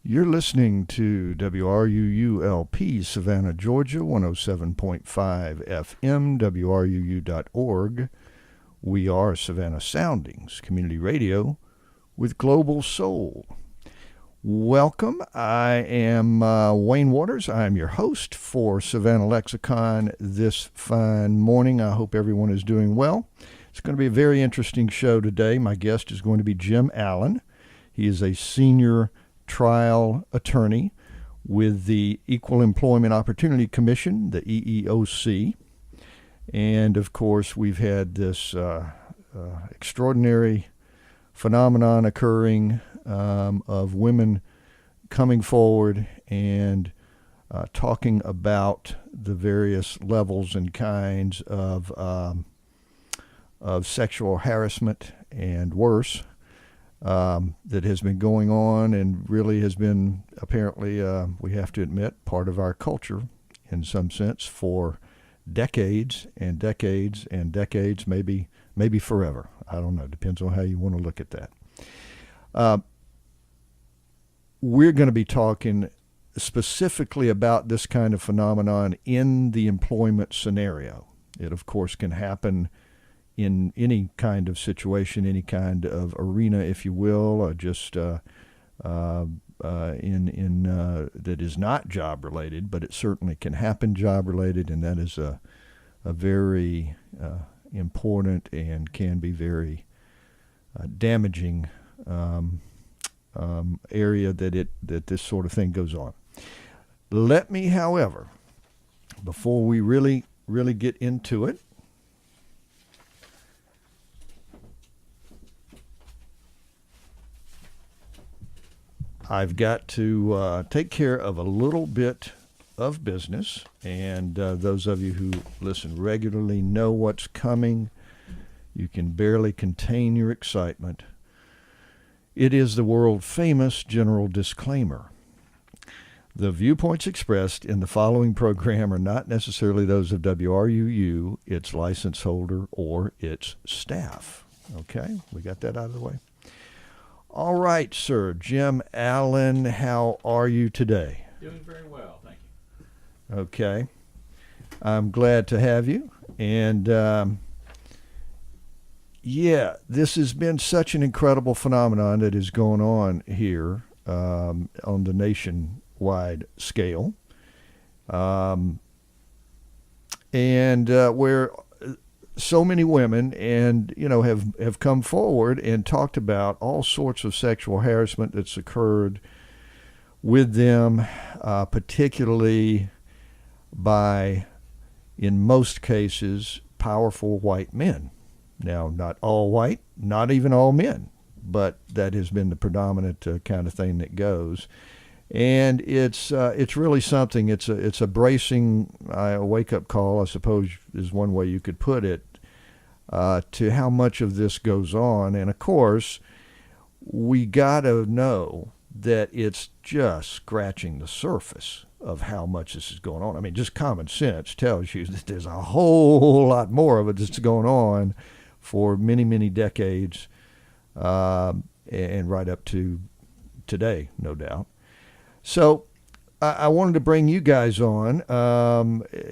You're listening to WRUULP, Savannah, Georgia, 107.5 FM, WRUU.org. We are Savannah Soundings, community radio with global soul. Welcome. I am Wayne Waters. I am your host for Savannah Lexicon this fine morning. I hope everyone is doing well. It's going to be a very interesting show today. My guest is going to be Jim Allen. He is a senior trial attorney with the Equal Employment Opportunity Commission, the EEOC. And of course, we've had this extraordinary phenomenon occurring of women coming forward and talking about the various levels and kinds of sexual harassment and worse that has been going on and really has been apparently, we have to admit, part of our culture in some sense for decades and decades and decades, maybe forever. I don't know. Depends on how you want to look at that. We're going to be talking specifically about this kind of phenomenon in the employment scenario. It, of course, can happen in any kind of situation, any kind of arena, if you will, or just that is not job related, but it certainly can happen job related, and that is a very important and can be very damaging area that this sort of thing goes on. Let me, however, before we really get into it, I've got to take care of a little bit of business, and those of you who listen regularly know what's coming. You can barely contain your excitement. It is the world-famous general disclaimer. The viewpoints expressed in the following program are not necessarily those of WRUU, its license holder, or its staff. Okay, we got that out of the way. All right, sir. Jim Allen, how are you today? Doing very well, thank you. Okay. I'm glad to have you. And, this has been such an incredible phenomenon that is going on here on the nationwide scale. Where so many women and have come forward and talked about all sorts of sexual harassment that's occurred with them, particularly by, in most cases, powerful white men. Now, not all white, not even all men, but that has been the predominant kind of thing that goes. And it's really something. It's a bracing wake-up call, I suppose, is one way you could put it, to how much of this goes on. And of course, we got to know that it's just scratching the surface of how much this is going on. I mean, just common sense tells you that there's a whole lot more of it that's going on for many, many decades, and right up to today, no doubt. So I wanted to bring you guys on.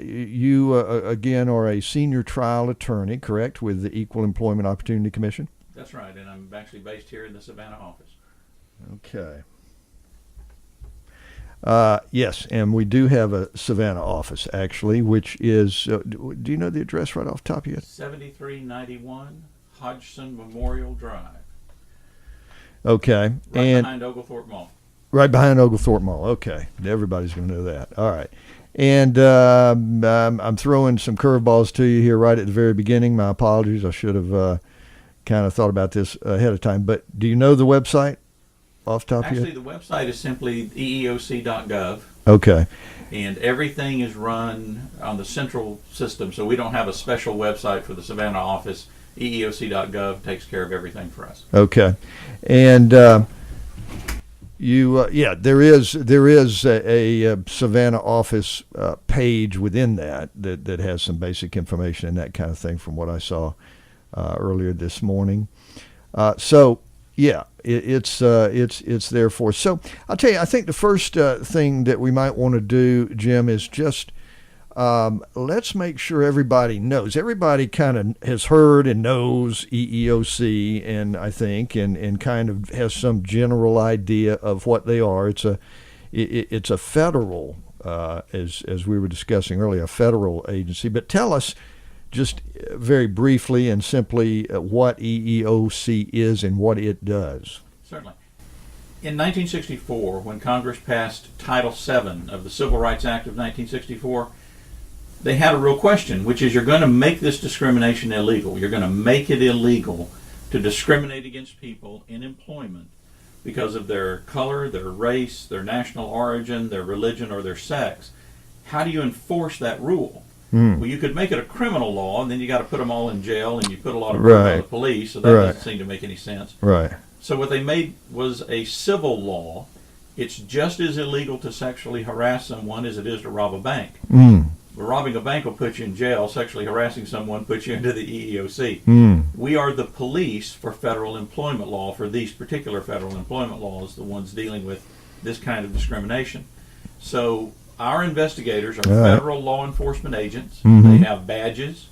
You, again, are a senior trial attorney, correct, with the Equal Employment Opportunity Commission? That's right, and I'm actually based here in the Savannah office. Okay. Yes, and we do have a Savannah office, actually, which is, do you know the address right off the top of your head? 7391 Hodgson Memorial Drive. Okay. Behind Oglethorpe Mall. Right behind Oglethorpe Mall. Okay. Everybody's going to know that. All right. And I'm throwing some curveballs to you here right at the very beginning. My apologies. I should have kind of thought about this ahead of time. But do you know the website off the top of your head? Actually, the website is simply EEOC.gov. Okay. And everything is run on the central system, so we don't have a special website for the Savannah office. EEOC.gov takes care of everything for us. Okay. And there is a Savannah office page within that has some basic information and that kind of thing from what I saw earlier this morning. So Yeah, it's there for us. So I'll tell you, I think the first thing that we might want to do, Jim, is just let's make sure everybody knows. Everybody kind of has heard and knows EEOC, and I think, and kind of has some general idea of what they are. It's a federal, as we were discussing earlier, a federal agency. But tell us just very briefly and simply what EEOC is and what it does. Certainly. In 1964, when Congress passed Title VII of the Civil Rights Act of 1964, they had a real question, which is, you're going to make this discrimination illegal. You're going to make it illegal to discriminate against people in employment because of their color, their race, their national origin, their religion, or their sex. How do you enforce that rule? Well, you could make it a criminal law, and then you got to put them all in jail, and you put a lot of burden on the police, so that doesn't seem to make any sense. Right. So what they made was a civil law. It's just as illegal to sexually harass someone as it is to rob a bank. Robbing a bank will put you in jail. Sexually harassing someone puts you into the EEOC. We are the police for federal employment law, for these particular federal employment laws, the ones dealing with this kind of discrimination. So our investigators are federal law enforcement agents. They have badges.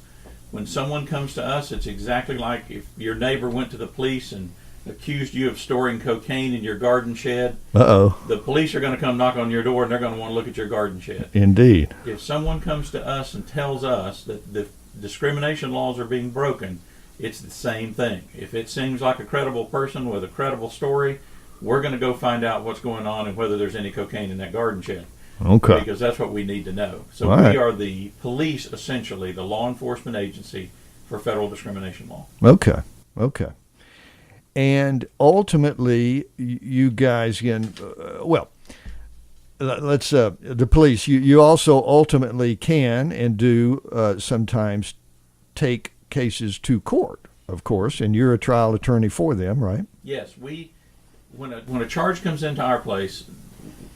When someone comes to us, it's exactly like if your neighbor went to the police and accused you of storing cocaine in your garden shed. The police are going to come knock on your door, and they're going to want to look at your garden shed. Indeed. If someone comes to us and tells us that the discrimination laws are being broken, it's the same thing. If it seems like a credible person with a credible story, we're going to go find out what's going on and whether there's any cocaine in that garden shed. Okay. Because that's what we need to know. So we are the police, essentially, the law enforcement agency for federal discrimination law. Okay. And ultimately, you guys, again, let's the police. You also ultimately can and do sometimes take cases to court, of course, and you're a trial attorney for them, right? Yes, when a charge comes into our place,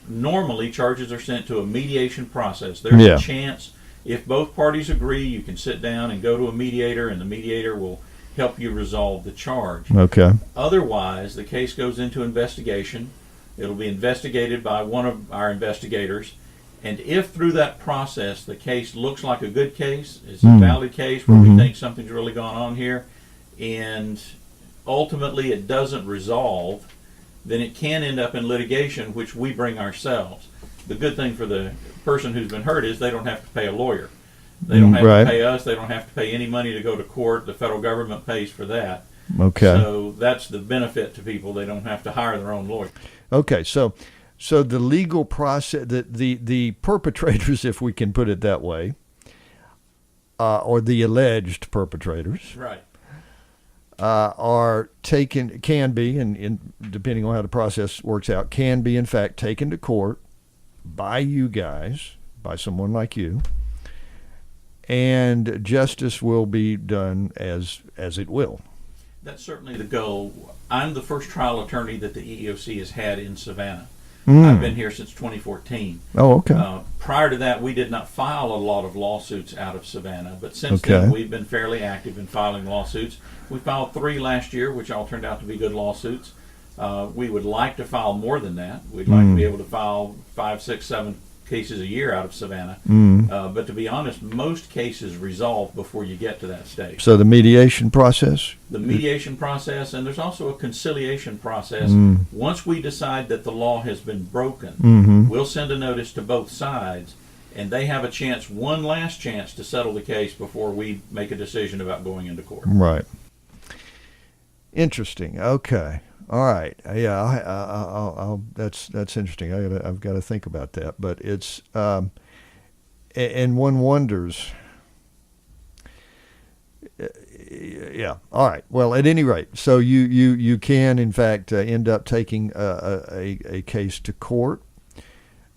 normally charges are sent to a mediation process. There's a chance, if both parties agree, you can sit down and go to a mediator, and the mediator will help you resolve the charge. Okay. Otherwise, the case goes into investigation. It'll be investigated by one of our investigators, and if through that process the case looks like a good case, it's a valid case where we think something's really gone on here, and ultimately it doesn't resolve, then it can end up in litigation, which we bring ourselves. The good thing for the person who's been hurt is they don't have to pay a lawyer. They don't have to pay us. They don't have to pay any money to go to court. The federal government pays for that. Okay. So that's the benefit to people. They don't have to hire their own lawyer. Okay. So the legal process, the perpetrators, if we can put it that way, or the alleged perpetrators, right, are taken, can be, and depending on how the process works out, can be in fact taken to court by you guys, by someone like you, and justice will be done as it will. That's certainly the goal. I'm the first trial attorney that the EEOC has had in Savannah. Mm. I've been here since 2014. Oh, okay. Prior to that, we did not file a lot of lawsuits out of Savannah, but since then we've been fairly active in filing lawsuits. We filed 3 last year, which all turned out to be good lawsuits. We would like to file more than that. We'd like to be able to file 5, 6, 7 cases a year out of Savannah. But to be honest, most cases resolve before you get to that stage. So the mediation process? The mediation process, and there's also a conciliation process. Once we decide that the law has been broken, we'll send a notice to both sides, and they have a chance, one last chance, to settle the case before we make a decision about going into court. Right. Interesting. Okay. All right. Yeah. I'll that's interesting. I've got to think about that. But it's and one wonders. Yeah. All right. Well, at any rate, so you can in fact end up taking a case to court.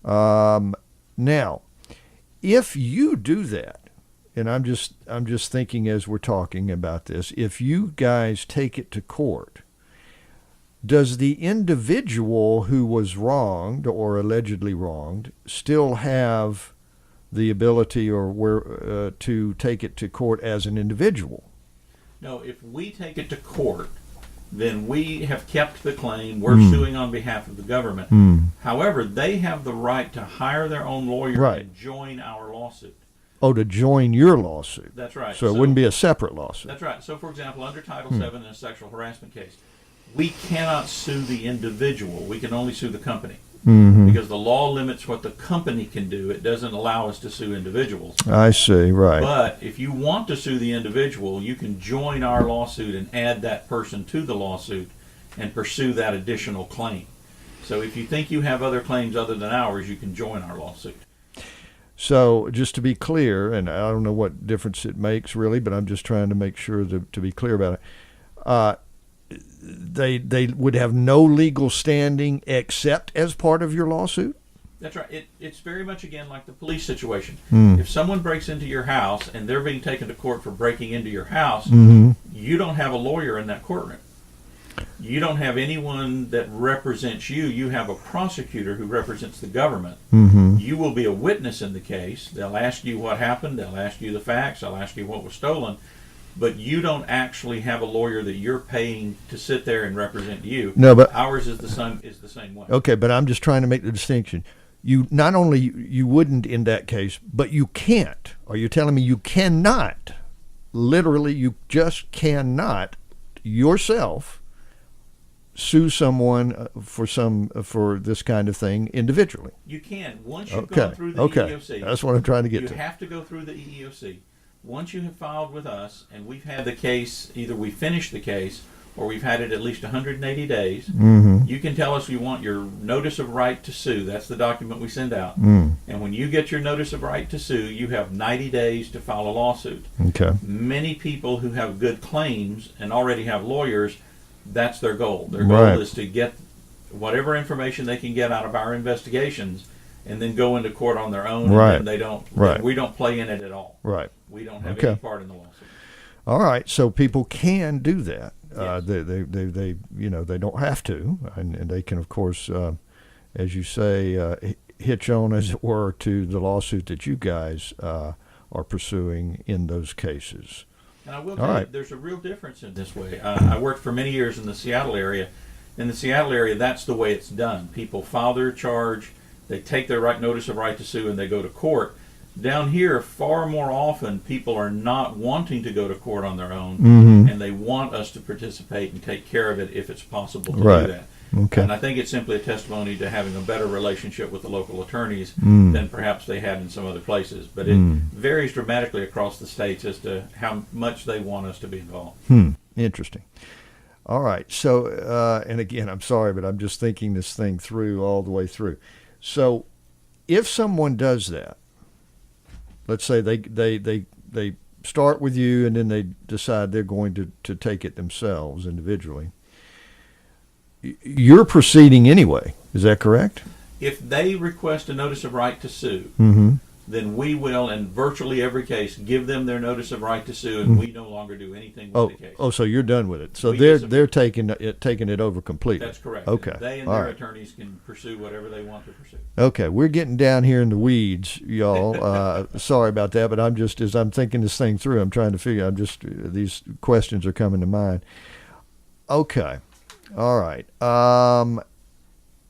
Now, if you do that, and I'm just thinking as we're talking about this, if you guys take it to court, does the individual who was wronged or allegedly wronged still have the ability or to take it to court as an individual? No, if we take it to court, then we have kept the claim. We're suing on behalf of the government. However, they have the right to hire their own lawyer and join our lawsuit. Oh, to join your lawsuit. That's right. So it wouldn't be a separate lawsuit. That's right. So, for example, under Title VII in a sexual harassment case, we cannot sue the individual. We can only sue the company. Because the law limits what the company can do. It doesn't allow us to sue individuals. I see, right. But if you want to sue the individual, you can join our lawsuit and add that person to the lawsuit and pursue that additional claim. So if you think you have other claims other than ours, you can join our lawsuit. So just to be clear, and I don't know what difference it makes really, but I'm just trying to make sure to be clear about it. They would have no legal standing except as part of your lawsuit? That's right. It's very much, again, like the police situation. If someone breaks into your house and they're being taken to court for breaking into your house, you don't have a lawyer in that courtroom. You don't have anyone that represents you. You have a prosecutor who represents the government. You will be a witness in the case. They'll ask you what happened. They'll ask you the facts. They'll ask you what was stolen. But you don't actually have a lawyer that you're paying to sit there and represent you. No, but ours is the same way. Okay, but I'm just trying to make the distinction. You not only you wouldn't in that case, but you can't. Are you telling me you cannot? Literally, you just cannot yourself sue someone for this kind of thing individually. You can once you've gone through the EEOC. That's what I'm trying to get to. You have to go through the EEOC. Once you have filed with us, and we've had the case, either we finished the case or we've had it at least 180 days, you can tell us you want your notice of right to sue. That's the document we send out. And when you get your notice of right to sue, you have 90 days to file a lawsuit. Okay. Many people who have good claims and already have lawyers, that's their goal. Their goal is to get whatever information they can get out of our investigations and then go into court on their own. And they don't. We don't play in it at all. Right. We don't have any part in the lawsuit. All right. So people can do that. Yes. They don't have to, and they can, of course, as you say, hitch on, as it were, to the lawsuit that you guys are pursuing in those cases. And I will tell you, there's a real difference in this way. I worked for many years in the Seattle area. In the Seattle area, that's the way it's done. People file their charge, they take their notice of right to sue, and they go to court. Down here, far more often, people are not wanting to go to court on their own, and they want us to participate and take care of it if it's possible to do that. Okay. And I think it's simply a testimony to having a better relationship with the local attorneys than perhaps they had in some other places. But it varies dramatically across the states as to how much they want us to be involved. Interesting. All right. So, and again, I'm sorry, but I'm just thinking this thing through all the way through. So if someone does that, let's say they start with you and then they decide they're going to take it themselves individually, you're proceeding anyway. Is that correct? If they request a notice of right to sue, then we will, in virtually every case, give them their notice of right to sue, and we no longer do anything with the case. Oh, so you're done with it. So they're taking it over completely. That's correct. Okay. And they and their attorneys can pursue whatever they want to pursue. Okay, we're getting down here in the weeds, y'all. Sorry about that, but I'm just, as I'm thinking this thing through, I'm trying to figure. These questions are coming to mind. Okay, all right.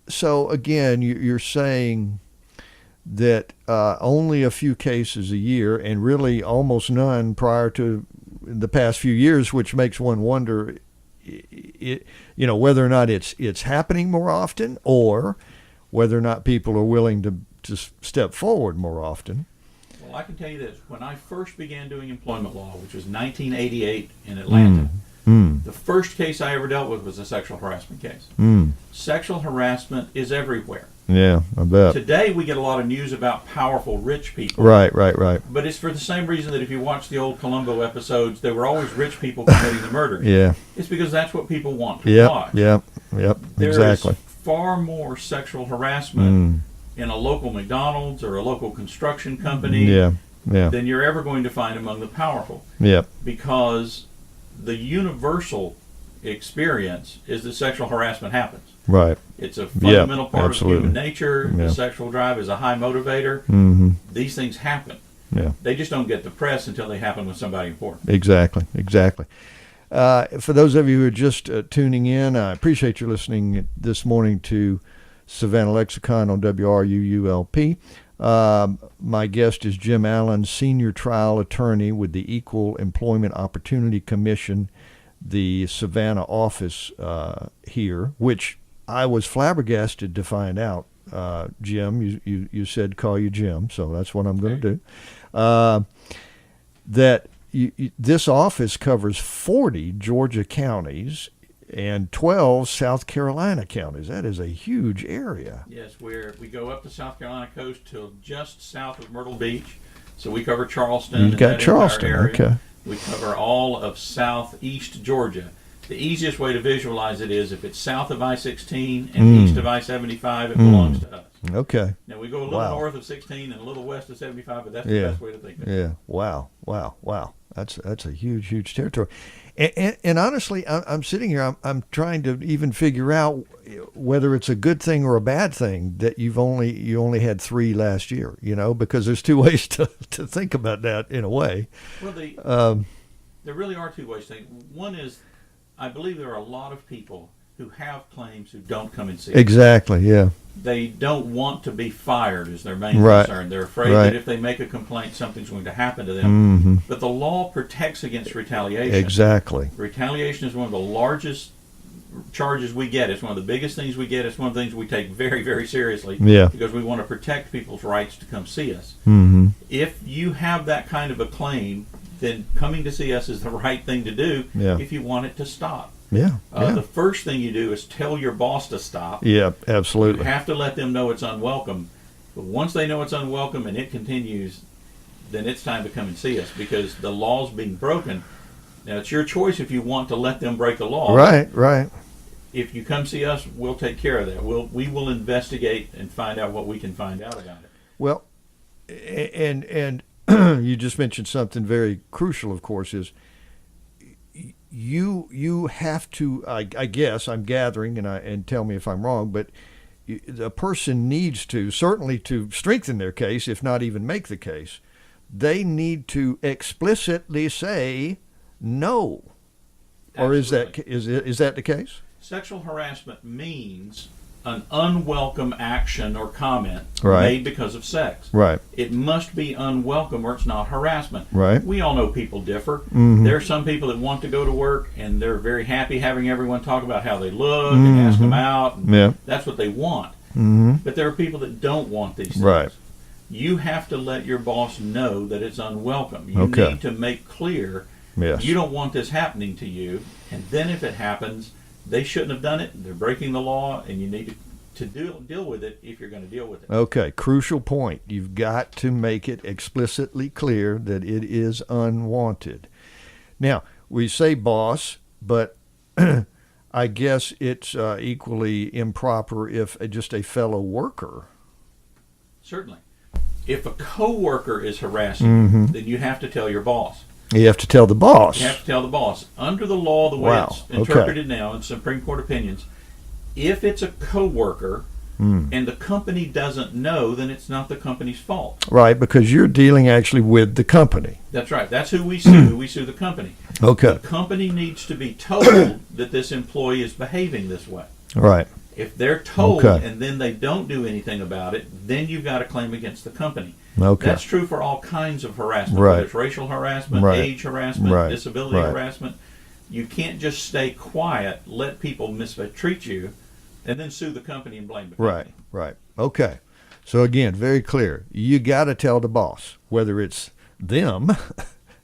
So again, you're saying that only a few cases a year, and really almost none prior to the past few years, which makes one wonder, whether or not it's happening more often, or whether or not people are willing to step forward more often. Well, I can tell you this: when I first began doing employment law, which was 1988 in Atlanta, the first case I ever dealt with was a sexual harassment case. Sexual harassment is everywhere. Yeah, I bet. Today we get a lot of news about powerful rich people. Right. But it's for the same reason that if you watch the old Columbo episodes, there were always rich people committing the murders. Yeah. It's because that's what people want to watch. Yep, exactly. There is far more sexual harassment in a local McDonald's or a local construction company than you're ever going to find among the powerful. Yeah. Because the universal experience is that sexual harassment happens. Right. It's a fundamental part of human nature. Yeah. The sexual drive is a high motivator. These things happen. Yeah. They just don't get the press until they happen with somebody important. Exactly. For those of you who are just tuning in, I appreciate you listening this morning to Savannah Lexicon on WRUULP. My guest is Jim Allen, Senior Trial Attorney with the Equal Employment Opportunity Commission, the Savannah office here, which I was flabbergasted to find out. Jim, you said call you Jim, so that's what I'm going to do. That this office covers 40 Georgia counties and 12 South Carolina counties. That is a huge area. Yes, we go up the South Carolina coast till just south of Myrtle Beach. So we cover Charleston. You've got Charleston, okay. We cover all of southeast Georgia. The easiest way to visualize it is if it's south of I-16 and east of I-75, it belongs to us. Okay. Now, we go a little north of 16 and a little west of 75, but that's the best way to think of it. Yeah. Wow. That's a huge territory. And honestly, I'm sitting here, I'm trying to even figure out whether it's a good thing or a bad thing that you only had 3 last year, because there's 2 ways to think about that in a way. Well, there really are 2 ways to think. One is, I believe there are a lot of people who have claims who don't come and see us. Exactly, yeah. They don't want to be fired is their main concern. They're afraid that if they make a complaint, something's going to happen to them. Mm-hmm. But the law protects against retaliation. Exactly. Retaliation is one of the largest charges we get. It's one of the biggest things we get. It's one of the things we take very, very seriously because we want to protect people's rights to come see us. Mm-hmm. If you have that kind of a claim, then coming to see us is the right thing to do if you want it to stop. The first thing you do is tell your boss to stop. Yeah, absolutely. You have to let them know it's unwelcome. But once they know it's unwelcome and it continues, then it's time to come and see us because the law's being broken. Now, it's your choice if you want to let them break the law. Right. If you come see us, we'll take care of that. We will investigate and find out what we can find out about it. Well, and you just mentioned something very crucial, of course, is you have to, I guess, I'm gathering, and tell me if I'm wrong, but the person needs to, certainly to strengthen their case, if not even make the case, they need to explicitly say no. Absolutely. Or is that the case? Sexual harassment means an unwelcome action or comment Right. made because of sex. Right. It must be unwelcome or it's not harassment. Right. We all know people differ. Mm-hmm. There are some people that want to go to work and they're very happy having everyone talk about how they look and ask them out. And that's what they want. Mm-hmm. But there are people that don't want these things. Right. You have to let your boss know that it's unwelcome. You need to make clear you don't want this happening to you. And then if it happens, they shouldn't have done it. They're breaking the law, and you need to deal with it if you're going to deal with it. Okay, crucial point. You've got to make it explicitly clear that it is unwanted. Now, we say boss, but I guess it's equally improper if just a fellow worker. Certainly. If a coworker is harassing you, then you have to tell your boss. You have to tell the boss. You have to tell the boss. Under the law, the way it's interpreted now in Supreme Court opinions, if it's a coworker and the company doesn't know, then it's not the company's fault. Right, because you're dealing actually with the company. That's right. That's who we sue. We sue the company. Okay. The company needs to be told that this employee is behaving this way. Right. If they're told and then they don't do anything about it, then you've got a claim against the company. Okay. That's true for all kinds of harassment, whether it's racial harassment, age harassment, disability harassment. You can't just stay quiet, let people mistreat you, and then sue the company and blame the company. Right. Okay. So again, very clear. You got to tell the boss, whether it's them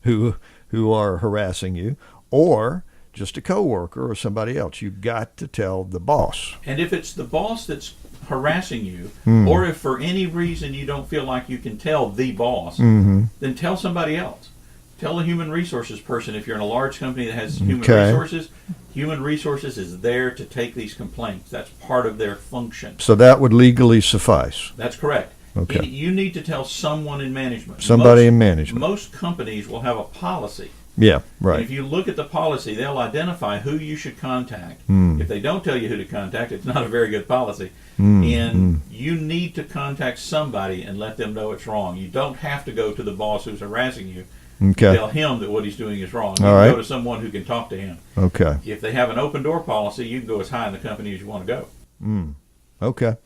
who are harassing you or just a coworker or somebody else. You've got to tell the boss. And if it's the boss that's harassing you, or if for any reason you don't feel like you can tell the boss, then tell somebody else. Tell a human resources person. If you're in a large company that has human resources, human resources is there to take these complaints. That's part of their function. So that would legally suffice. That's correct. Okay. You need to tell someone in management. Somebody in management. Most companies will have a policy. Yeah, right. And if you look at the policy, they'll identify who you should contact. If they don't tell you who to contact, it's not a very good policy. And you need to contact somebody and let them know it's wrong. You don't have to go to the boss who's harassing you. Okay. Tell him that what he's doing is wrong. You All can right. go to someone who can talk to him. Okay. If they have an open door policy, you can go as high in the company as you want to go. Okay.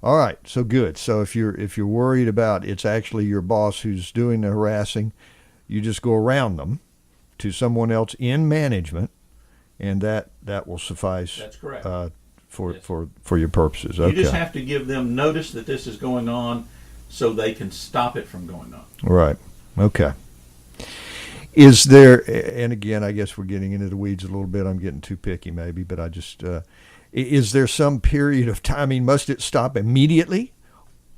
All right. So good. So if you're worried about it's actually your boss who's doing the harassing, you just go around them to someone else in management, and that will suffice. That's correct. For your purposes. Okay. You just have to give them notice that this is going on so they can stop it from going on. Right. Okay. Is there, and again, I guess we're getting into the weeds a little bit. I'm getting too picky maybe, but I just, is there some period of timing? Must it stop immediately?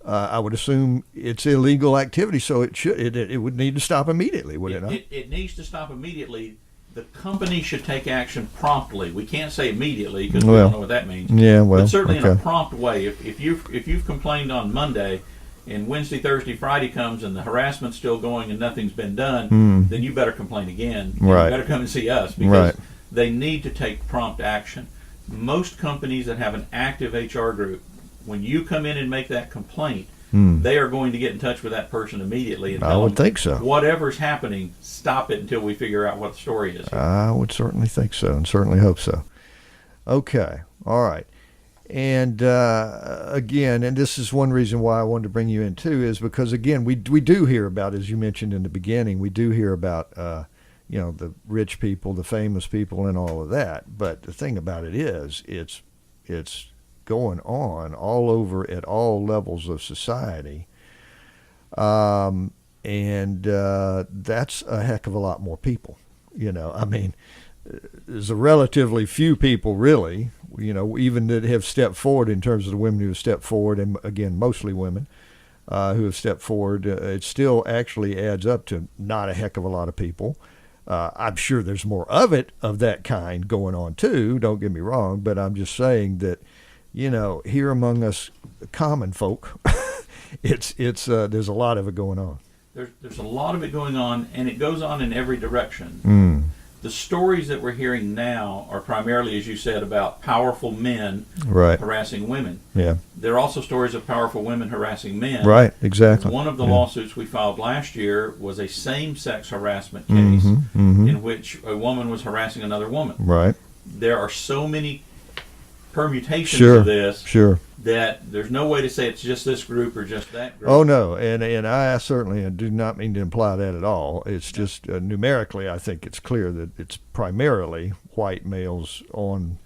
I would assume it's illegal activity, so it would need to stop immediately, would it not? It needs to stop immediately. The company should take action promptly. We can't say immediately because we don't know what that means. Yeah, well, but certainly okay. in a prompt way. If you've complained on Monday, and Wednesday, Thursday, Friday comes, and the harassment's still going, and nothing's been done, then you better complain again. Right. You better come and see us because they need to take prompt action. Most companies that have an active HR group, when you come in and make that complaint, they are going to get in touch with that person immediately and tell I would them, think so. Whatever's happening, stop it until we figure out what the story is. I would certainly think so, and certainly hope so. Okay, all right. And again, and this is one reason why I wanted to bring you in too, is because again, we do hear about, as you mentioned in the beginning, we do hear about the rich people, the famous people, and all of that. But the thing about it is, it's going on all over at all levels of society. And that's a heck of a lot more people. I mean, there's a relatively few people really, even that have stepped forward in terms of the women who have stepped forward, and again, mostly women who have stepped forward. It still actually adds up to not a heck of a lot of people. I'm sure there's more of that kind going on too, don't get me wrong, but I'm just saying that, here among us common folk, there's a lot of it going on. There's a lot of it going on, and it goes on in every direction. The stories that we're hearing now are primarily, as you said, about powerful men harassing women. Yeah. There are also stories of powerful women harassing men. Right, exactly. One of the lawsuits we filed last year was a same-sex harassment case in which a woman was harassing another woman. Right. There are so many permutations of this that there's no way to say it's just this group or just that group. Oh, no, and I certainly do not mean to imply that at all. It's just numerically, I think it's clear that it's primarily white males on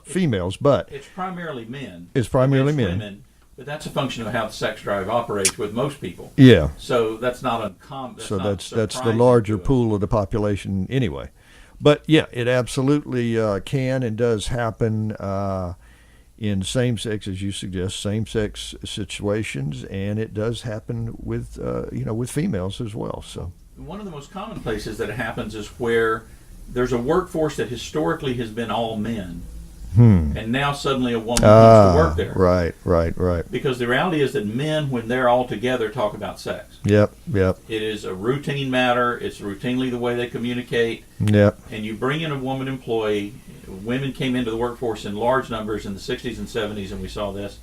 females, but it's primarily men. It's primarily men. Women, but that's a function of how the sex drive operates with most people. Yeah. So that's not uncommon. So that's the larger pool of the population anyway. But yeah, it absolutely can and does happen in same-sex, as you suggest, same-sex situations, and it does happen with with females as well. So one of the most common places that it happens is where there's a workforce that historically has been all men, and now suddenly a woman needs to work there. Right. Because the reality is that men, when they're all together, talk about sex. Yep. It is a routine matter. It's routinely the way they communicate. Yep. And you bring in a woman employee. Women came into the workforce in large numbers in the 60s and 70s, and we saw this.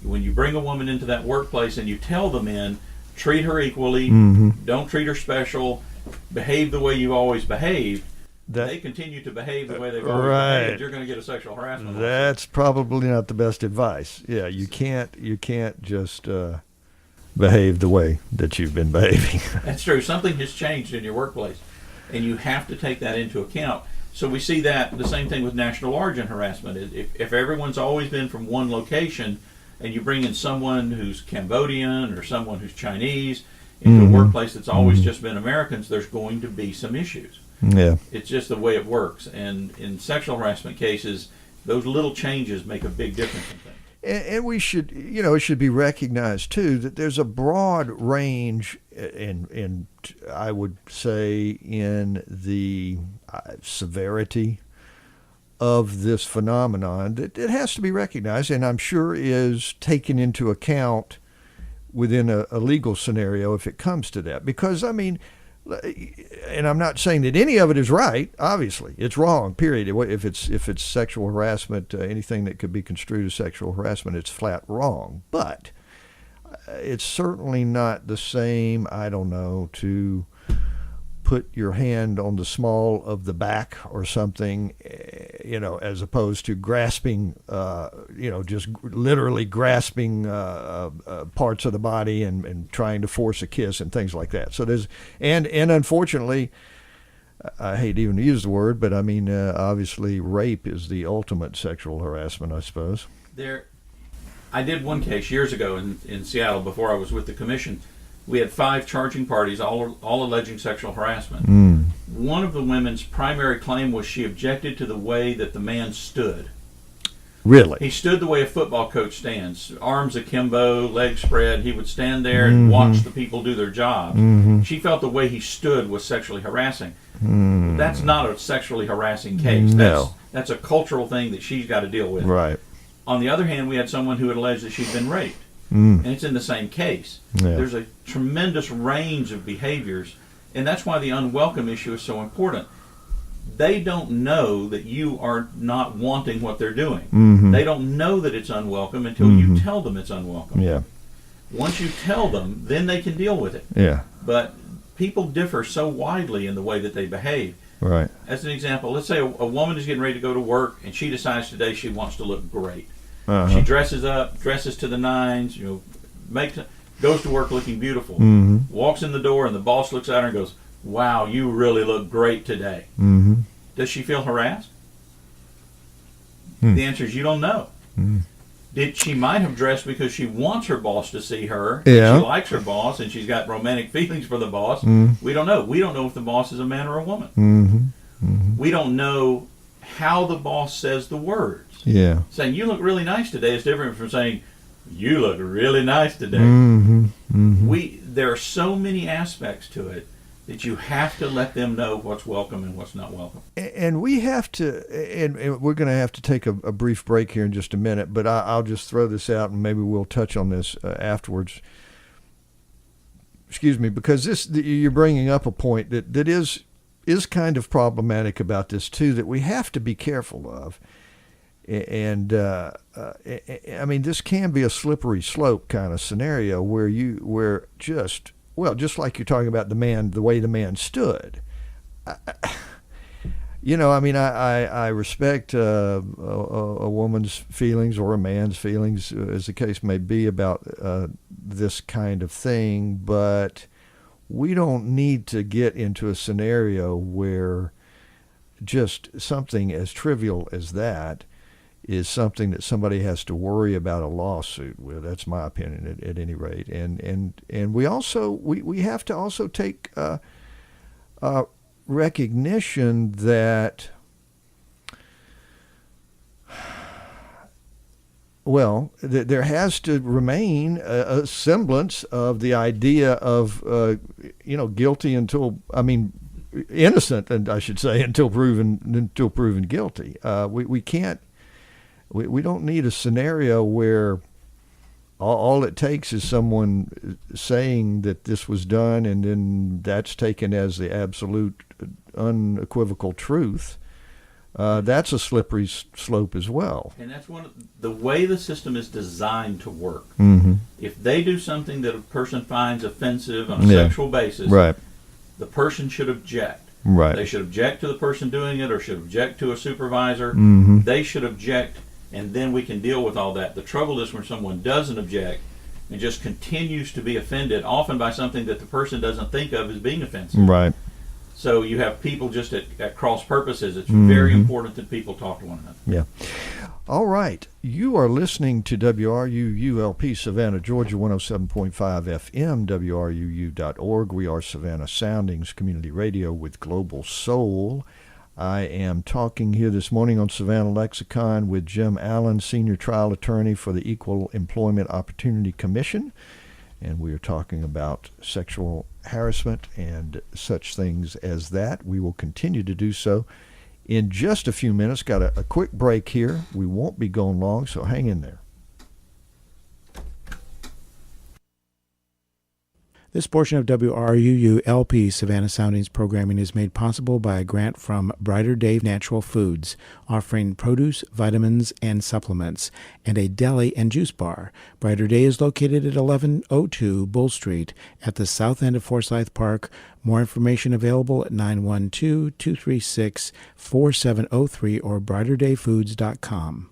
When you bring a woman into that workplace and you tell the men, treat her equally, don't treat her special, behave the way you've always behaved, they continue to behave the way they've always behaved, you're going to get a sexual harassment. That's probably not the best advice. Yeah, you can't just behave the way that you've been behaving. That's true. Something has changed in your workplace, and you have to take that into account. So we see that the same thing with national origin harassment. If everyone's always been from one location, and you bring in someone who's Cambodian or someone who's Chinese into a workplace that's always just been Americans, there's going to be some issues. Yeah. It's just the way it works. And in sexual harassment cases, those little changes make a big difference in things. And we should, it should be recognized too that there's a broad range, in I would say, in the severity of this phenomenon that it has to be recognized, and I'm sure is taken into account within a legal scenario if it comes to that. Because I mean, and I'm not saying that any of it is right. Obviously, it's wrong. Period. If it's sexual harassment, anything that could be construed as sexual harassment, it's flat wrong. But it's certainly not the same. I don't know, to put your hand on the small of the back or something, as opposed to grasping, just literally grasping parts of the body and trying to force a kiss and things like that. So and unfortunately, I hate even to use the word, but I mean, obviously rape is the ultimate sexual harassment, I suppose. I did one case years ago in Seattle before I was with the commission. We had 5 charging parties, all alleging sexual harassment. One of the women's primary claim was she objected to the way that the man stood. Really? He stood the way a football coach stands, arms akimbo, legs spread. He would stand there and watch the people do their jobs. She felt the way he stood was sexually harassing. That's not a sexually harassing case. No. That's a cultural thing that she's got to deal with. Right. On the other hand, we had someone who had alleged that she'd been raped. And it's in the same case. Yeah. There's a tremendous range of behaviors, and that's why the unwelcome issue is so important. They don't know that you are not wanting what they're doing. They don't know that it's unwelcome until you tell them it's unwelcome. Yeah. Once you tell them, then they can deal with it. Yeah. But people differ so widely in the way that they behave. Right. As an example, let's say a woman is getting ready to go to work, and she decides today she wants to look great. She dresses up, dresses to the nines, goes to work looking beautiful, walks in the door, and the boss looks at her and goes, "Wow, you really look great today." Does she feel harassed? The answer is you don't know. She might have dressed because she wants her boss to see her. Yeah. She likes her boss, and she's got romantic feelings for the boss. We don't know. We don't know if the boss is a man or a woman. We don't know how the boss says the words. Yeah. Saying, "You look really nice today" is different from saying, "You look really nice today." There are so many aspects to it that you have to let them know what's welcome and what's not welcome. And we have to, and we're going to have to take a brief break here in just a minute, but I'll just throw this out and maybe we'll touch on this afterwards. Excuse me, because you're bringing up a point that is kind of problematic about this too, that we have to be careful of. And I mean, this can be a slippery slope kind of scenario where just like you're talking about the way the man stood. I respect a woman's feelings or a man's feelings, as the case may be, about this kind of thing, but we don't need to get into a scenario where just something as trivial as that is something that somebody has to worry about a lawsuit with. That's my opinion at any rate. And we have to also take recognition that, there has to remain a semblance of the idea of, guilty until, innocent, and I should say, until proven guilty. We can't. We don't need a scenario where all it takes is someone saying that this was done, and then that's taken as the absolute, unequivocal truth. That's a slippery slope as well. And that's the way the system is designed to work. If they do something that a person finds offensive on a sexual basis, right, the person should object. Right. They should object to the person doing it, or should object to a supervisor. They should object, and then we can deal with all that. The trouble is when someone doesn't object and just continues to be offended, often by something that the person doesn't think of as being offensive. Right. So you have people just at cross purposes. It's very important that people talk to one another. Yeah. All right. You are listening to WRUULP Savannah, Georgia, 107.5 FM, WRUU.org. We are Savannah Soundings Community Radio with Global Soul. I am talking here this morning on Savannah Lexicon with Jim Allen, Senior Trial Attorney for the Equal Employment Opportunity Commission. And we are talking about sexual harassment and such things as that. We will continue to do so in just a few minutes. Got a quick break here. We won't be going long, so hang in there. This portion of WRUU-LP Savannah Soundings programming is made possible by a grant from Brighter Day Natural Foods, offering produce, vitamins, and supplements, and a deli and juice bar. Brighter Day is located at 1102 Bull Street at the south end of Forsyth Park. More information available at 912-236-4703 or brighterdayfoods.com.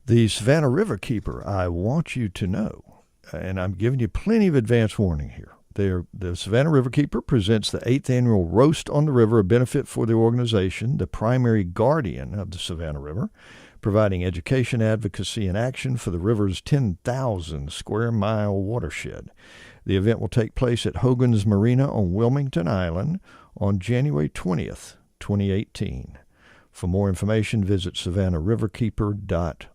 The Savannah River Keeper, I want you to know, and I'm giving you plenty of advance warning here. The Savannah River Keeper presents the 8th annual Roast on the River, a benefit for the organization, the primary guardian of the Savannah River, providing education, advocacy, and action for the river's 10,000 square mile watershed. The event will take place at Hogan's Marina on Wilmington Island on January 20th, 2018. For more information, visit savannahriverkeeper.org.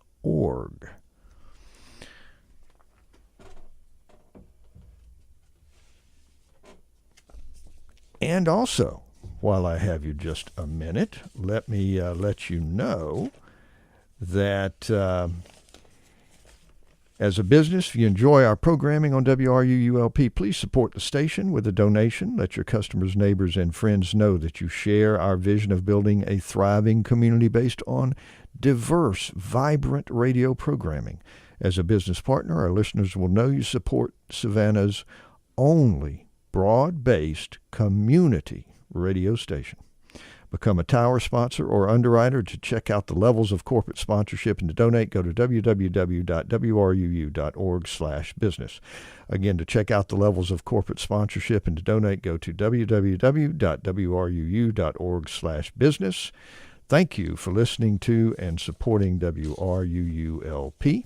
And also, while I have you just a minute, let me let you know that as a business, if you enjoy our programming on WRUU-LP, please support the station with a donation. Let your customers, neighbors, and friends know that you share our vision of building a thriving community based on diverse, vibrant radio programming. As a business partner, our listeners will know you support Savannah's only broad-based community radio station. Become a tower sponsor or underwriter. To check out the levels of corporate sponsorship and to donate, go to www.wruu.org/business. Again, to check out the levels of corporate sponsorship and to donate, go to www.wruu.org/business. Thank you for listening to and supporting WRUU-LP.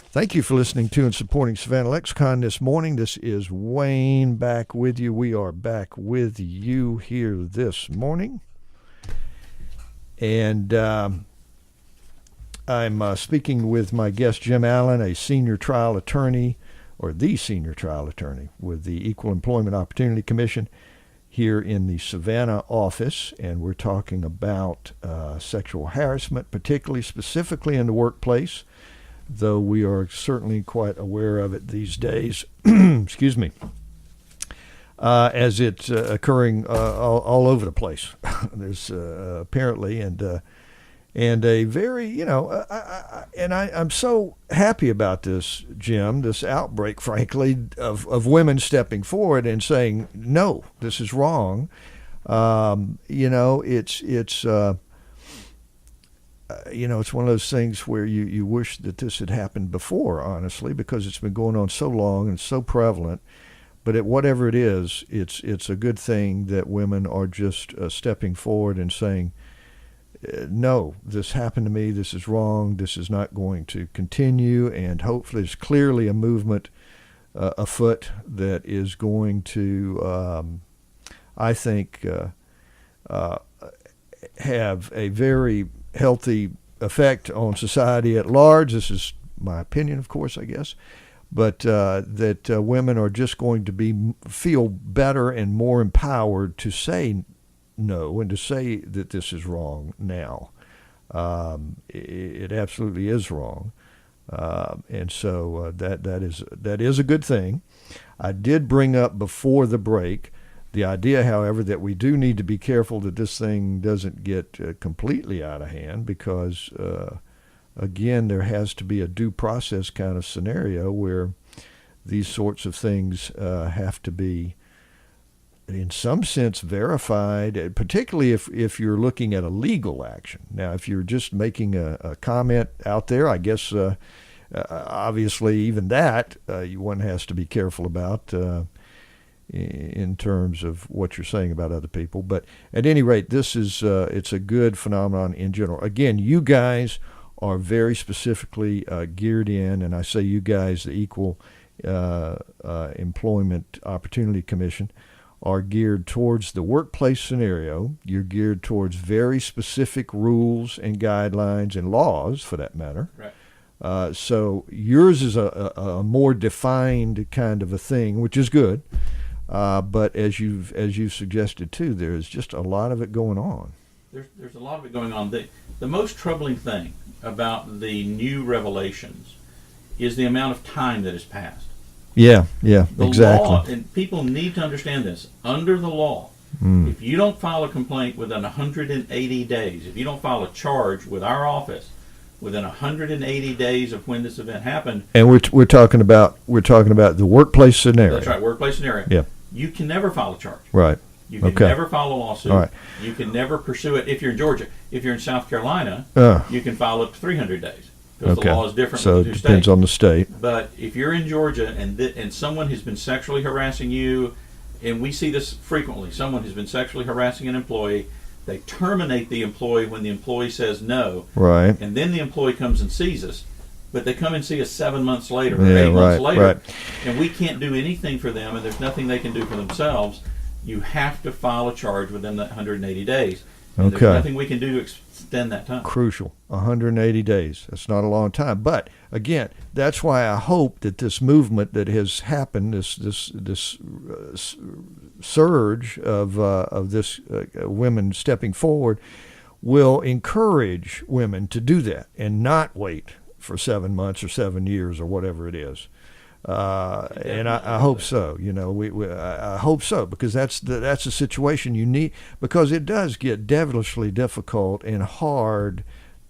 Thank you for listening to and supporting Savannah Lexicon this morning. This is Wayne back with you. We are back with you here this morning. And I'm speaking with my guest, Jim Allen, a senior trial attorney, or the senior trial attorney with the Equal Employment Opportunity Commission here in the Savannah office. And we're talking about sexual harassment, particularly specifically in the workplace, though we are certainly quite aware of it these days, excuse me, as it's occurring all over the place. There's apparently, and a very, I'm so happy about this, Jim, this outbreak, frankly, of women stepping forward and saying, no, this is wrong. It's one of those things where you wish that this had happened before, honestly, because it's been going on so long and so prevalent. But whatever it is, it's a good thing that women are just stepping forward and saying, no, this happened to me, this is wrong, this is not going to continue, and hopefully there's clearly a movement afoot that is going to, I think, have a very healthy effect on society at large. This is my opinion, of course, I guess, but that women are just going to feel better and more empowered to say no and to say that this is wrong now. It absolutely is wrong, and so that is a good thing. I did bring up before the break the idea, however, that we do need to be careful that this thing doesn't get completely out of hand because, again, there has to be a due process kind of scenario where these sorts of things have to be, in some sense, verified, particularly if you're looking at a legal action. Now, if you're just making a comment out there, I guess, obviously, even that one has to be careful about in terms of what you're saying about other people. But at any rate, this is it's a good phenomenon in general. Again, you guys are very specifically geared in, and I say you guys, the Equal Employment Opportunity Commission, are geared towards the workplace scenario. You're geared towards very specific rules and guidelines and laws, for that matter. Right. So yours is a more defined kind of a thing, which is good. But as you've suggested too, there's just a lot of it going on. There's a lot of it going on. The most troubling thing about the new revelations is the amount of time that has passed. Yeah, The exactly. law, and people need to understand this, under the law, if you don't file a complaint within 180 days, if you don't file a charge with our office within 180 days of when this event happened, And we're talking about the workplace scenario. that's right, workplace scenario, Yeah. you can never file a charge. Right. You can Okay. never file a lawsuit. All right. You can never pursue it if you're in Georgia. If you're in South Carolina, you can file up to 300 days because Okay. the law is different So in it the two depends states. on the state. But if you're in Georgia and someone has been sexually harassing you, and we see this frequently, someone has been sexually harassing an employee, they terminate the employee when the employee says no, Right. and then the employee comes and sees us, but they come and see us 7 months later or Yeah, 8 months right, later, right. and we can't do anything for them, and there's nothing they can do for themselves. You have to file a charge within that 180 days. And Okay. there's nothing we can do to extend that time. Crucial. 180 days. That's not a long time. But again, that's why I hope that this movement that has happened, this surge of this women stepping forward, will encourage women to do that and not wait for 7 months or 7 years or whatever it is. And I hope so. You know, I hope so, because that's the situation you need, because it does get devilishly difficult and hard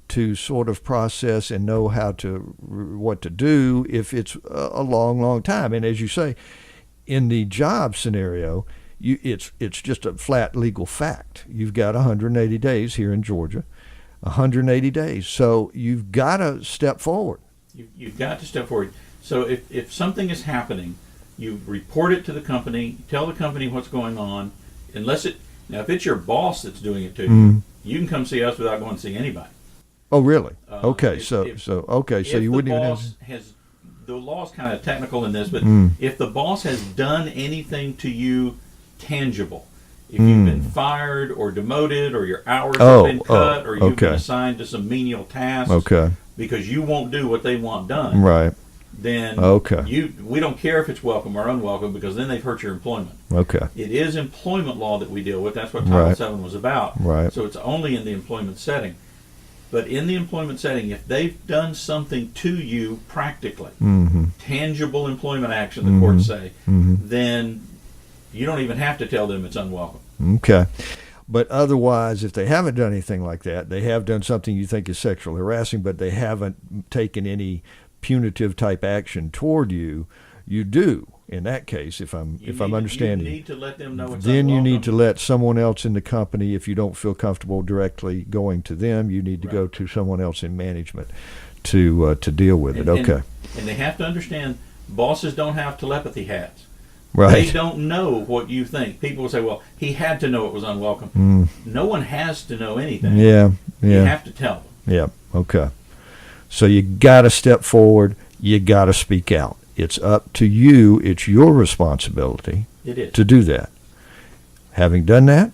to sort of process and know what to do if it's a long time. And as you say, in the job scenario, it's just a flat legal fact. You've got 180 days here in Georgia, 180 days. So you've got to step forward. You've got to step forward. So if something is happening, you report it to the company, tell the company what's going on. Now if it's your boss that's doing it to you, you can come see us without going to see anybody. Oh, really? Okay, If so you wouldn't even have. The law is kind of technical in this, but if the boss has done anything to you tangible, if you've been fired or demoted, or your hours have been cut, or you've been assigned to some menial tasks because you won't do what they want done, Right. then we don't care if it's welcome or unwelcome, because then they've hurt your employment. Okay. It is employment law that we deal with. That's what Title VII was about. Right. So it's only in the employment setting. But in the employment setting, if they've done something to you practically, tangible employment action, the courts say, then you don't even have to tell them it's unwelcome. Okay. But otherwise, if they haven't done anything like that, they have done something you think is sexual harassing, but they haven't taken any punitive type action toward you, you do. In that case, if I'm understanding, you need to let them know it's then unwelcome. you need to let someone else in the company, if you don't feel comfortable directly going to them, you need to go to someone else in management to deal with it. Okay. And they have to understand, bosses don't have telepathy hats. Right. They don't know what you think. People will say, well, he had to know it was unwelcome. No one has to know anything. Yeah. You have to tell them. Yeah. Okay. So you got to step forward. You got to speak out. It's up to you. It's your responsibility It is. to do that. Having done that,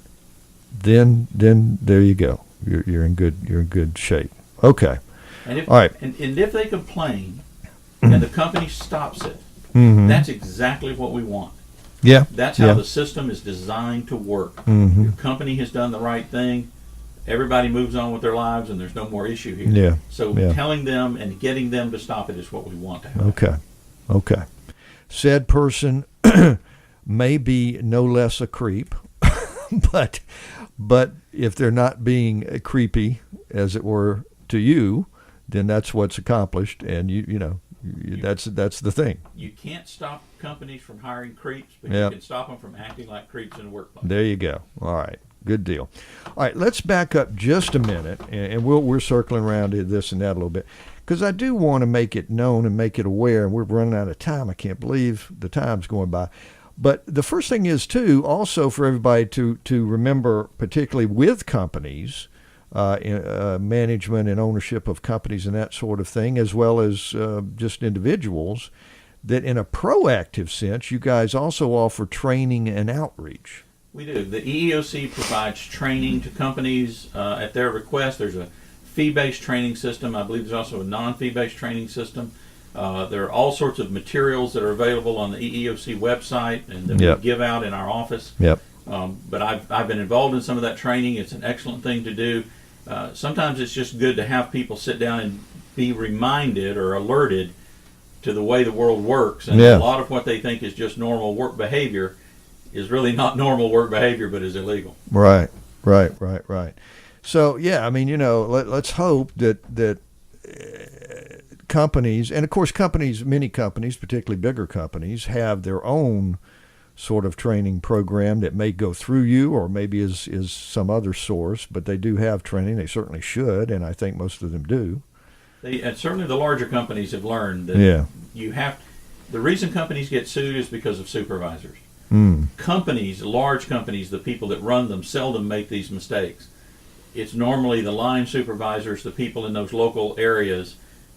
then there you go. You're in good shape. Okay. And if, All right. and if they complain and the company stops it, that's exactly what we want. Yeah. That's how the system is designed to work. Your company has done the right thing. Everybody moves on with their lives, and there's no more issue here. Yeah. So telling them and getting them to stop it is what we want to have. Okay. Said person may be no less a creep, but if they're not being creepy, as it were, to you, then that's what's accomplished, and that's the thing. You can't stop companies from hiring creeps, but you can stop them from acting like creeps in the workplace. There you go. All right. Good deal. All right, let's back up just a minute, and we're circling around to this and that a little bit, because I do want to make it known and make it aware, and we're running out of time. I can't believe the time's going by. But the first thing is, too, also for everybody to remember, particularly with companies, management and ownership of companies and that sort of thing, as well as just individuals, that in a proactive sense, you guys also offer training and outreach. We do. The EEOC provides training to companies at their request. There's a fee-based training system. I believe there's also a non-fee-based training system. There are all sorts of materials that are available on the EEOC website and that we give out in our office. Yep. But I've been involved in some of that training. It's an excellent thing to do. Sometimes it's just good to have people sit down and be reminded or alerted to the way the world works. And Yeah. a lot of what they think is just normal work behavior is really not normal work behavior, but is illegal. Right. So yeah, I mean, let's hope that companies, and of course many companies, particularly bigger companies, have their own sort of training program that may go through you or maybe is some other source, but they do have training. They certainly should, and I think most of them do. And certainly the larger companies have learned that Yeah. the reason companies get sued is because of supervisors. Companies, large companies, the people that run them seldom make these mistakes. It's normally the line supervisors, the people in those local areas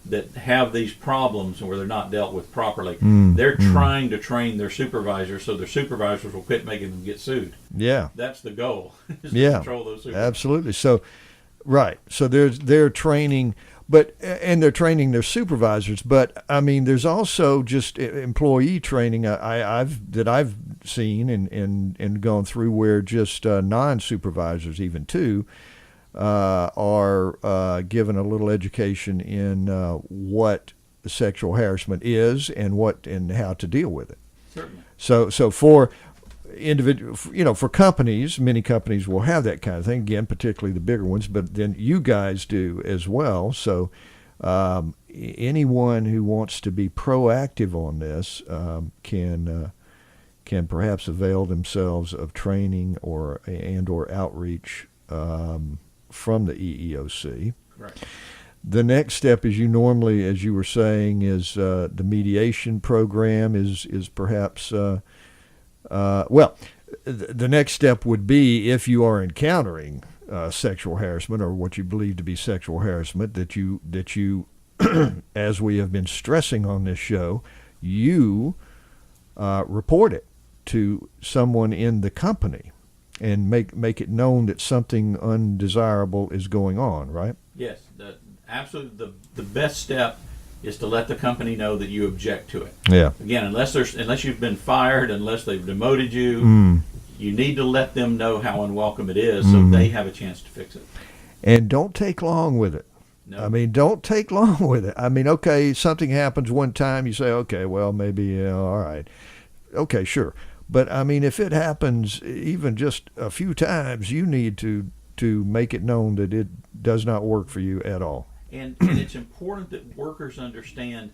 that have these problems where they're not dealt with properly. They're trying to train their supervisors so their supervisors will quit making them get sued. Yeah. That's the goal, is to Yeah. control those supervisors. Absolutely. So, right. So they're training, and they're training their supervisors. But I mean, there's also just employee training I've seen and gone through where just non-supervisors even too are given a little education in what sexual harassment is and how to deal with it. Certainly. So for individual, for companies, many companies will have that kind of thing. Again, particularly the bigger ones, but then you guys do as well. So anyone who wants to be proactive on this can perhaps avail themselves of training or outreach from the EEOC. Right. The next step is as you were saying, is the mediation program is perhaps, the next step would be, if you are encountering sexual harassment or what you believe to be sexual harassment, that you as we have been stressing on this show, you report it to someone in the company and make it known that something undesirable is going on, right? Yes, absolutely. The best step is to let the company know that you object to it. Yeah. Again, unless you've been fired, unless they've demoted you, you need to let them know how unwelcome it is so they have a chance to fix it. And don't take long with it. No. I mean, don't take long with it. I mean, okay, something happens one time, you say, okay, well, maybe, all right. Okay, sure. But, I mean, if it happens even just a few times, you need to make it known that it does not work for you at all. And it's important that workers understand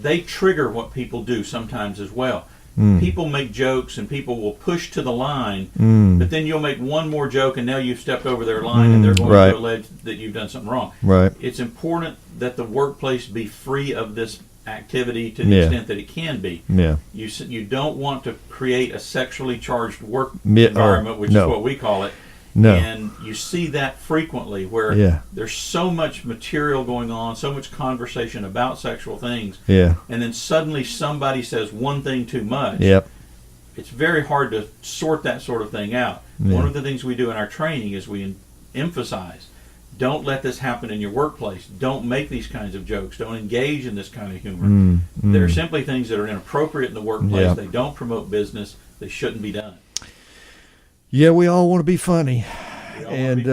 they trigger what people do sometimes as well. People make jokes and people will push to the line, but then you'll make one more joke and now you've stepped over their line and they're going to allege that you've done something wrong. Right. It's important that the workplace be free of this activity to the extent that it can be. Yeah. You don't want to create a sexually charged work environment, which is what we call it. No. And you see that frequently where there's so much material going on, so much conversation about sexual things, and then suddenly somebody says one thing too much. Yep. It's very hard to sort that sort of thing out. One of the things we do in our training is we emphasize, don't let this happen in your workplace. Don't make these kinds of jokes. Don't engage in this kind of humor. They're simply things that are inappropriate in the workplace. They don't promote business. They shouldn't be done. Yeah, we all want to be funny. And,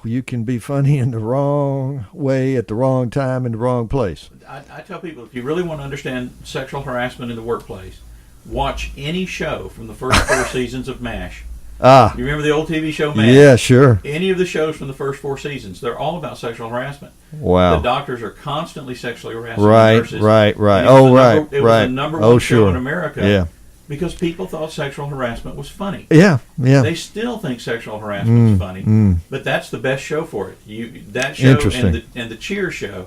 you can be funny in the wrong way at the wrong time in the wrong place. I tell people, if you really want to understand sexual harassment in the workplace, watch any show from the first 4 seasons of MASH. You remember the old TV show MASH? Yeah, sure. Any of the shows from the first 4 seasons, they're all about sexual harassment. Wow. The doctors are constantly sexually harassing nurses. Right. It was the number one show sure. in America. Yeah. Because people thought sexual harassment was funny. Yeah. They still think sexual harassment is funny, but that's the best show for it. That show and the Cheers show,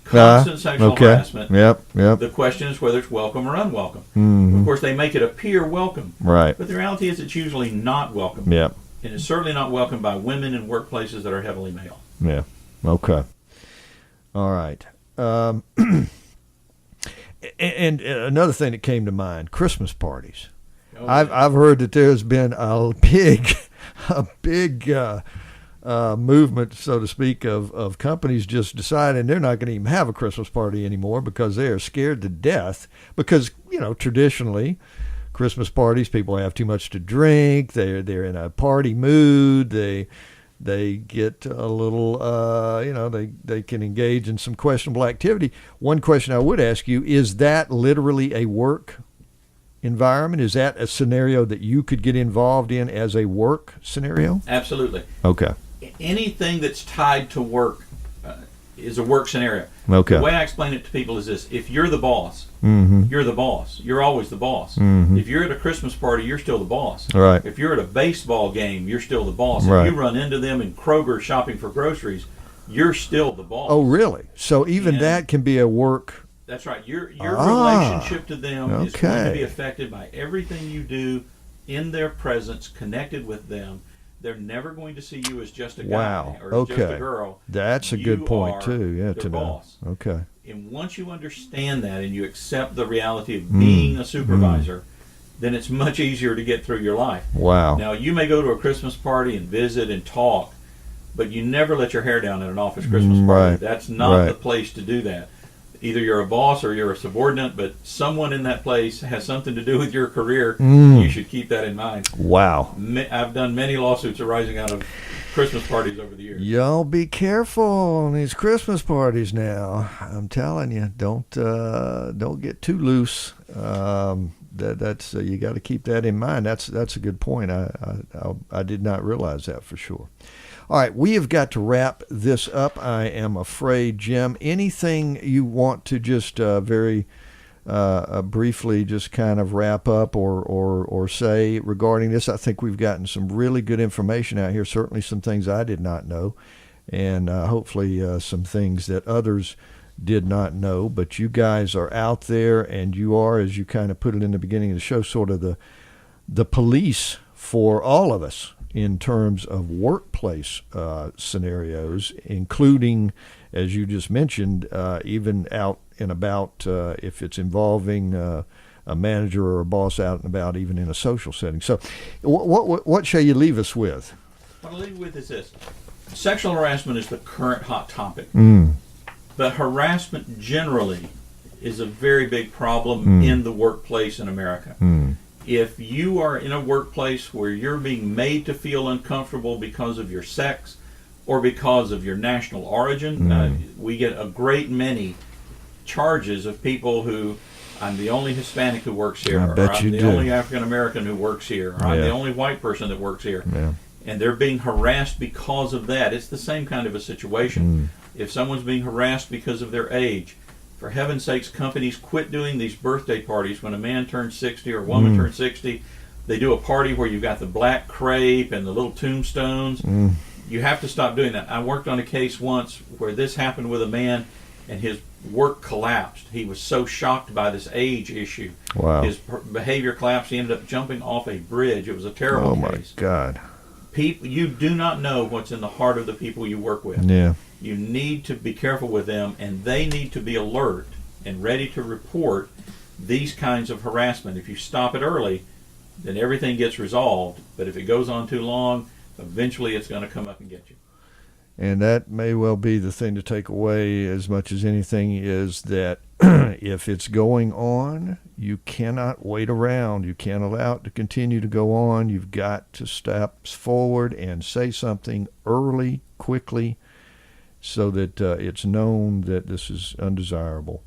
constant sexual harassment. Yep. The question is whether it's welcome or unwelcome. Of course, they make it appear welcome, right? But the reality is it's usually not welcome. Yep. And it's certainly not welcome by women in workplaces that are heavily male. Yeah. Okay. All right. And another thing that came to mind: Christmas parties. I've heard that there's been a big movement, so to speak, of companies just deciding they're not going to even have a Christmas party anymore because they are scared to death. Because traditionally, Christmas parties, people have too much to drink. They're in a party mood. they get a little, they can engage in some questionable activity. One question I would ask you, is that literally a work environment? Is that a scenario that you could get involved in as a work scenario? Absolutely. Okay. Anything that's tied to work is a work scenario. Okay. The way I explain it to people is this: if you're the boss, Mm-hmm. you're the boss. You're always the boss. Mm-hmm. If you're at a Christmas party, you're still the boss. Right. If you're at a baseball game, you're still the boss. Right. If you run into them in Kroger shopping for groceries, you're still the boss. Oh, really? So even And that can be a work. That's right. Your relationship to them is going to Okay. be affected by everything you do in their presence, connected with them. They're never going to see you as just a guy Wow. or as just Okay. a girl. That's a You good point are too. Yeah, their to know. boss. Okay. And once you understand that and you accept the reality of being a supervisor, then it's much easier to get through your life. Wow. Now, you may go to a Christmas party and visit and talk, but you never let your hair down at an office Christmas party. Right. That's not Right. the place to do that. Either you're a boss or you're a subordinate, but someone in that place has something to do with your career. You should keep that in mind. Wow. I've done many lawsuits arising out of Christmas parties over the years. Y'all be careful on these Christmas parties now. I'm telling you, don't get too loose. That's you got to keep that in mind. That's a good point. I did not realize that for sure. All right, we have got to wrap this up, I am afraid, Jim. Anything you want to just very briefly just kind of wrap up or say regarding this? I think we've gotten some really good information out here, certainly some things I did not know, and hopefully some things that others did not know. But you guys are out there, and you are, as you kind of put it in the beginning of the show, sort of the police for all of us in terms of workplace scenarios, including, as you just mentioned, even out and about, if it's involving a manager or a boss out and about, even in a social setting. So what shall you leave us with? What I'll leave you with is this. Sexual harassment is the current hot topic. But harassment generally is a very big problem in the workplace in America. If you are in a workplace where you're being made to feel uncomfortable because of your sex or because of your national origin, we get a great many charges of people who, I'm the only Hispanic who works here, or I'm the only African American who works here, or I'm the only white person that works here. Yeah. And they're being harassed because of that. It's the same kind of a situation. If someone's being harassed because of their age, for heaven's sakes, companies quit doing these birthday parties when a man turns 60 or a woman turns 60. They do a party where you've got the black crepe and the little tombstones. You have to stop doing that. I worked on a case once where this happened with a man, and his work collapsed. He was so shocked by this age issue. Wow. His behavior collapsed. He ended up jumping off a bridge. It was a terrible case. Oh, my God. People, you do not know what's in the heart of the people you work with. Yeah. You need to be careful with them, and they need to be alert and ready to report these kinds of harassment. If you stop it early, then everything gets resolved. But if it goes on too long, eventually it's going to come up and get you. And that may well be the thing to take away as much as anything, is that if it's going on, you cannot wait around. You can't allow it to continue to go on. You've got to step forward and say something early, quickly, so that it's known that this is undesirable.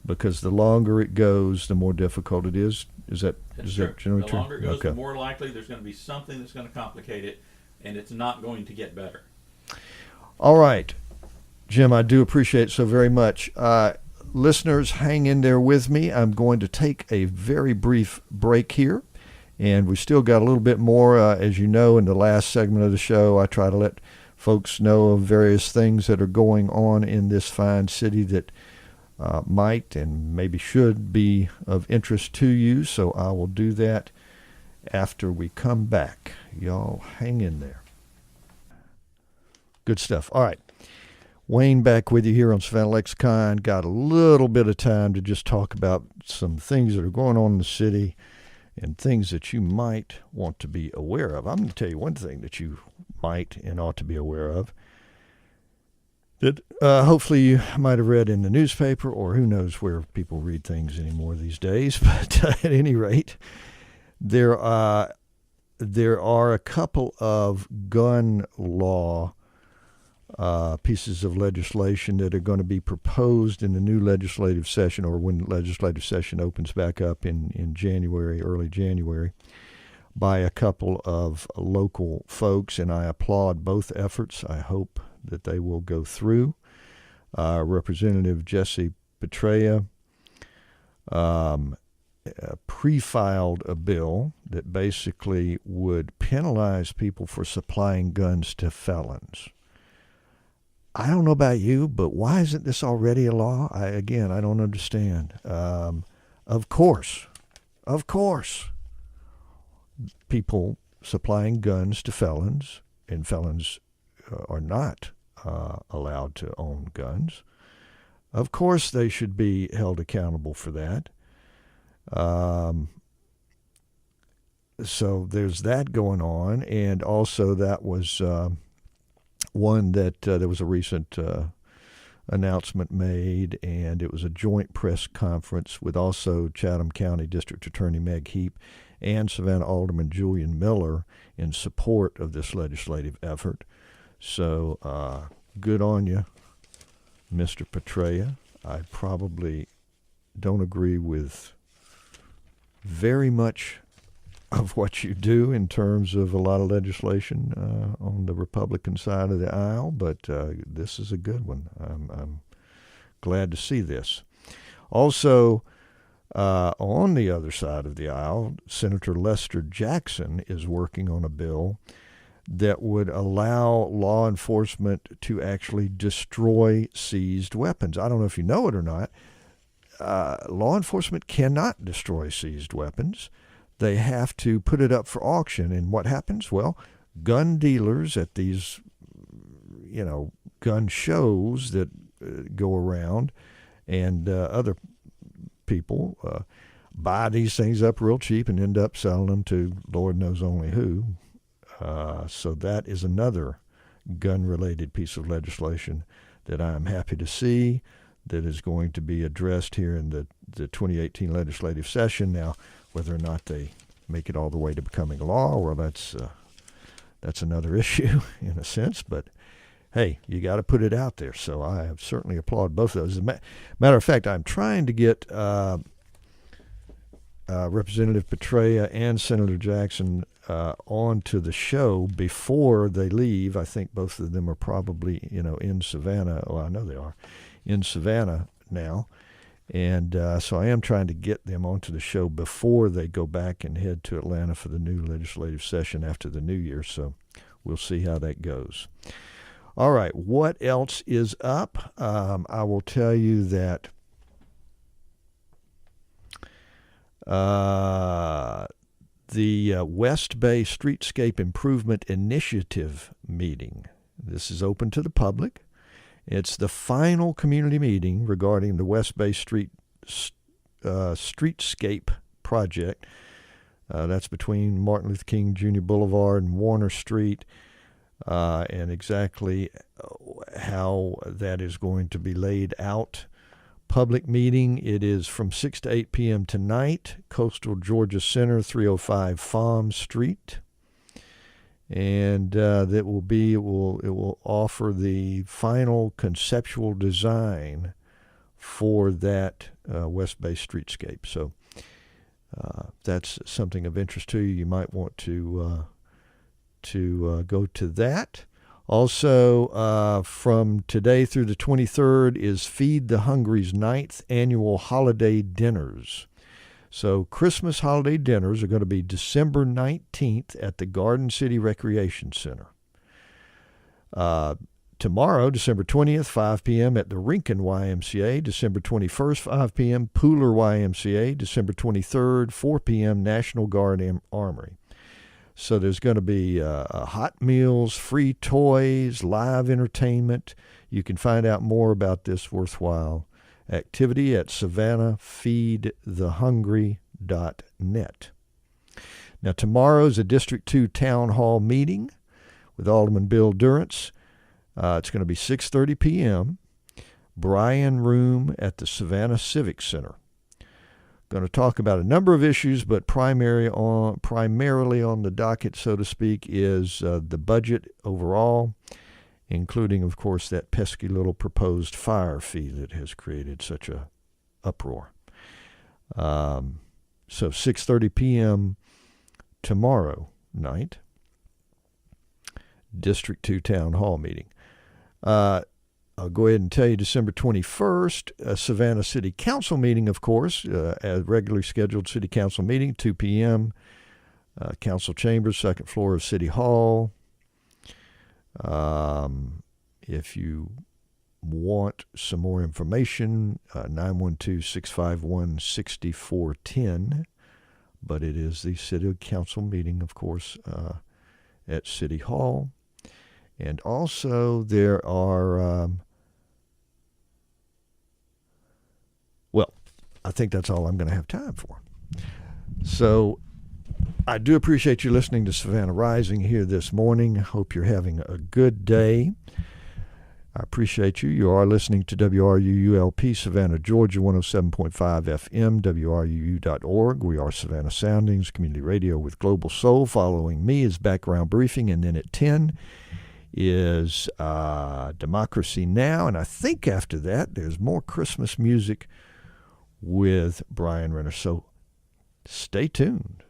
Because the longer it goes, the more difficult it is. Is that generally true? The longer it goes, the more likely there's going to be something that's going to complicate it, and it's not going to get better. All right. Jim, I do appreciate it so very much. Listeners, hang in there with me. I'm going to take a very brief break here, and we still got a little bit more. As you know, in the last segment of the show, I try to let folks know of various things that are going on in this fine city that might and maybe should be of interest to you. So I will do that after we come back. Y'all hang in there. Good stuff. All right. Wayne back with you here on Savannah Lexicon. Got a little bit of time to just talk about some things that are going on in the city and things that you might want to be aware of. I'm going to tell you one thing that you might and ought to be aware of that hopefully you might have read in the newspaper, or who knows where people read things anymore these days. But at any rate, there there are a couple of gun law pieces of legislation that are going to be proposed in the new legislative session, or when legislative session opens back up in January, early January, by a couple of local folks, and I applaud both efforts. I hope that they will go through. Representative Jesse Petraea pre-filed a bill that basically would penalize people for supplying guns to felons. I don't know about you, but why isn't this already a law? I don't understand. Of course, people supplying guns to felons, and felons are not allowed to own guns. Of course, they should be held accountable for that. So there's that going on, and also that was one that there was a recent announcement made, and it was a joint press conference with also Chatham County District Attorney Meg Heap and Savannah Alderman Julian Miller in support of this legislative effort. So good on you, Mr. Petraea. I probably don't agree with very much of what you do in terms of a lot of legislation on the Republican side of the aisle, but this is a good one. I'm glad to see this. Also, on the other side of the aisle, Senator Lester Jackson is working on a bill that would allow law enforcement to actually destroy seized weapons. I don't know if you know it or not. Law enforcement cannot destroy seized weapons. They have to put it up for auction. And what happens? Well, gun dealers at these, gun shows that go around, and other people buy these things up real cheap and end up selling them to Lord knows only who. So that is another gun-related piece of legislation that I am happy to see that is going to be addressed here in the 2018 legislative session. Now, whether or not they make it all the way to becoming law, well, that's another issue in a sense. But hey, you got to put it out there. So I have certainly applaud both of those. As a matter of fact, I'm trying to get Representative Petraea and Senator Jackson onto the show before they leave. I think both of them are probably in Savannah. Well, I know they are in Savannah now. And so I am trying to get them onto the show before they go back and head to Atlanta for the new legislative session after the new year. So we'll see how that goes. All right, what else is up? I will tell you that the West Bay Streetscape Improvement Initiative meeting. This is open to the public. It's the final community meeting regarding the West Bay Streetscape project. That's between Martin Luther King Jr. Boulevard and Warner Street, and exactly how that is going to be laid out. Public meeting, it is from 6 to 8 p.m. tonight, Coastal Georgia Center, 305 Farm Street. And it will offer the final conceptual design for that West Bay Streetscape. So that's something of interest to you. You might want to go to that. Also, from today through the 23rd is Feed the Hungry's 9th annual holiday dinners. So Christmas holiday dinners are going to be December 19th at the Garden City Recreation Center. Tomorrow, December 20th, 5 p.m. at the Rincon YMCA. December 21st, 5 p.m. Pooler YMCA. December 23rd, 4 p.m. National Guard Armory. So there's going to be hot meals, free toys, live entertainment. You can find out more about this worthwhile activity at SavannahFeedTheHungry.net. Now, tomorrow is a District 2 Town Hall meeting with Alderman Bill Durrance. It's going to be 6:30 p.m., Bryan Room at the Savannah Civic Center. Going to talk about a number of issues, but primarily on the docket, so to speak, is the budget overall, including, of course, that pesky little proposed fire fee that has created such a uproar. So 6:30 p.m. tomorrow night, District 2 Town Hall meeting. I'll go ahead and tell you December 21st, a Savannah City Council meeting, of course, a regularly scheduled City Council meeting, 2 p.m., Council Chambers, second floor of City Hall. If you want some more information, 912-651-6410. But it is the City Council meeting, of course, at City Hall. And also there are, I think that's all I'm going to have time for. So I do appreciate you listening to Savannah Rising here this morning. Hope you're having a good day. I appreciate you. You are listening to WRUU-LP, Savannah, Georgia, 107.5 FM, WRUU.org. We are Savannah Soundings, community radio with Global Soul. Following me is Background Briefing, and then at 10 is Democracy Now! And I think after that there's more Christmas music with Brian Renner. So stay tuned.